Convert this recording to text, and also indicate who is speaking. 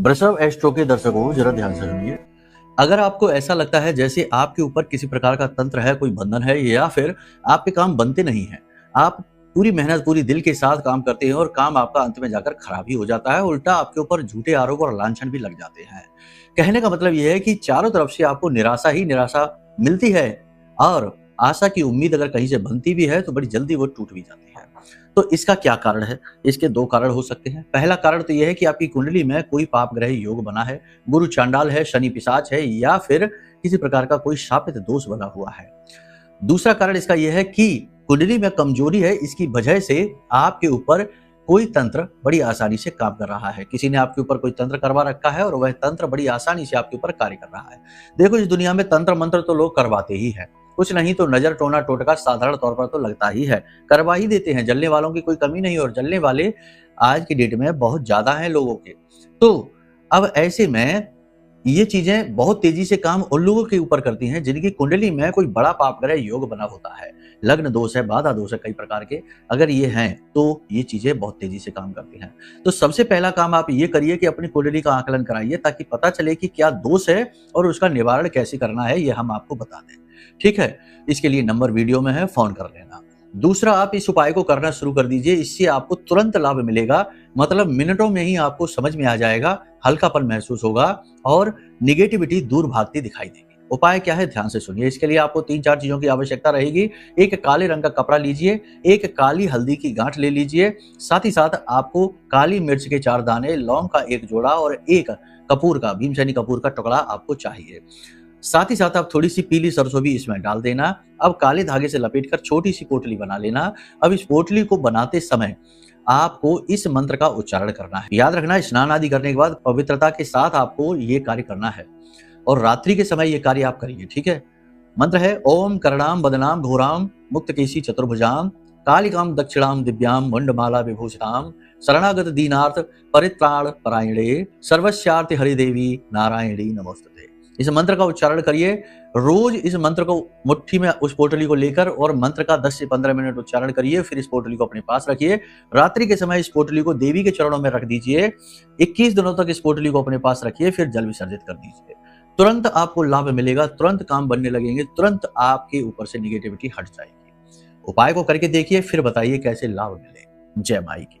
Speaker 1: वृषभ एस्ट्रो के दर्शकों जरा ध्यान से सुनिए। अगर आपको ऐसा लगता है जैसे आपके ऊपर किसी प्रकार का तंत्र है, कोई बंधन है या फिर आपके काम बनते नहीं हैं, आप पूरी मेहनत पूरी दिल के साथ काम करते हैं और काम आपका अंत में जाकर खराब ही हो जाता है, उल्टा आपके ऊपर झूठे आरोप और लांछन भी लग जाते हैं। कहने का मतलब यह है कि चारों तरफ से आपको निराशा ही निराशा मिलती है और आशा की उम्मीद अगर कहीं से बनती भी है तो बड़ी जल्दी वो टूट भी जाती है। तो इसका क्या कारण है? इसके दो कारण हो सकते हैं। पहला कारण तो यह है कि आपकी कुंडली में कोई पाप ग्रह योग बना है, गुरु चांडाल है, शनि पिशाच है या फिर किसी प्रकार का कोई शापित दोष बना हुआ है। दूसरा कारण इसका यह है कि कुंडली में कमजोरी है, इसकी वजह से आपके ऊपर कोई तंत्र बड़ी आसानी से काम कर रहा है। किसी ने आपके ऊपर कोई तंत्र करवा रखा है और वह तंत्र बड़ी आसानी से आपके ऊपर कार्य कर रहा है। देखो, इस दुनिया में तंत्र मंत्र तो लोग करवाते ही हैं, कुछ नहीं तो नजर टोना टोटका साधारण तौर पर तो लगता ही है, करवा ही देते हैं। जलने वालों की कोई कमी नहीं और जलने वाले आज की डेट में बहुत ज्यादा हैं लोगों के। तो अब ऐसे में ये चीजें बहुत तेजी से काम उन लोगों के ऊपर करती हैं जिनकी कुंडली में कोई बड़ा पाप ग्रह योग बना होता है, लग्न दोष है, बाधा दोष है, कई प्रकार के अगर ये हैं तो ये चीजें बहुत तेजी से काम करती हैं। तो सबसे पहला काम आप ये करिए कि अपनी कुंडली का आकलन कराइए ताकि पता चले कि क्या दोष है और उसका निवारण कैसे करना है, ये हम आपको बता दें। ठीक है, इसके लिए नंबर वीडियो में है, फोन कर लेना। दूसरा, आप इस उपाय को करना शुरू कर दीजिए, इससे आपको तुरंत लाभ मिलेगा, मतलब मिनटों में ही आपको समझ में आ जाएगा, हल्कापन महसूस होगा और निगेटिविटी दूर भागती दिखाई देगी। उपाय क्या है, ध्यान से सुनिए। इसके लिए आपको 3-4 चीजों की आवश्यकता रहेगी। एक काले रंग का कपड़ा लीजिए, एक काली हल्दी की गांठ ले लीजिए, साथ ही साथ आपको काली मिर्च के 4 दाने, लौंग का 1 जोड़ा और एक कपूर का, भीमसेनी कपूर का टुकड़ा आपको चाहिए। साथ ही साथ आप थोड़ी सी पीली सरसों भी इसमें डाल देना। अब काले धागे से लपेटकर छोटी सी पोटली बना लेना। अब इस पोटली को बनाते समय आपको इस मंत्र का उच्चारण करना है। याद रखना, स्नान आदि करने के बाद पवित्रता के साथ आपको ये कार्य करना है और रात्रि के समय ये कार्य आप करिए। ठीक है, मंत्र है ओम करणाम बदनाम घोराम मुक्तकेशी चतुर्भुजाम कालिकाम दक्षिणाम दिव्याम मुंडमाला विभूषिताम शरणागत दीनार्थ परित्राण परायणे सर्वस्यार्थ हरिदेवी नारायणी नमोस्तुते। इस मंत्र का उच्चारण करिए। रोज इस मंत्र को मुट्ठी में उस पोटली को लेकर और मंत्र का 10 से 15 मिनट उच्चारण करिए, फिर इस पोटली को अपने पास रखिए। रात्रि के समय इस पोटली को देवी के चरणों में रख दीजिए। 21 दिनों तक इस पोटली को अपने पास रखिए, फिर जल विसर्जित कर दीजिए। तुरंत आपको लाभ मिलेगा, तुरंत काम बनने लगेंगे, तुरंत आपके ऊपर से निगेटिविटी हट जाएगी। उपाय को करके देखिए, फिर बताइए कैसे लाभ मिले। जय माई की।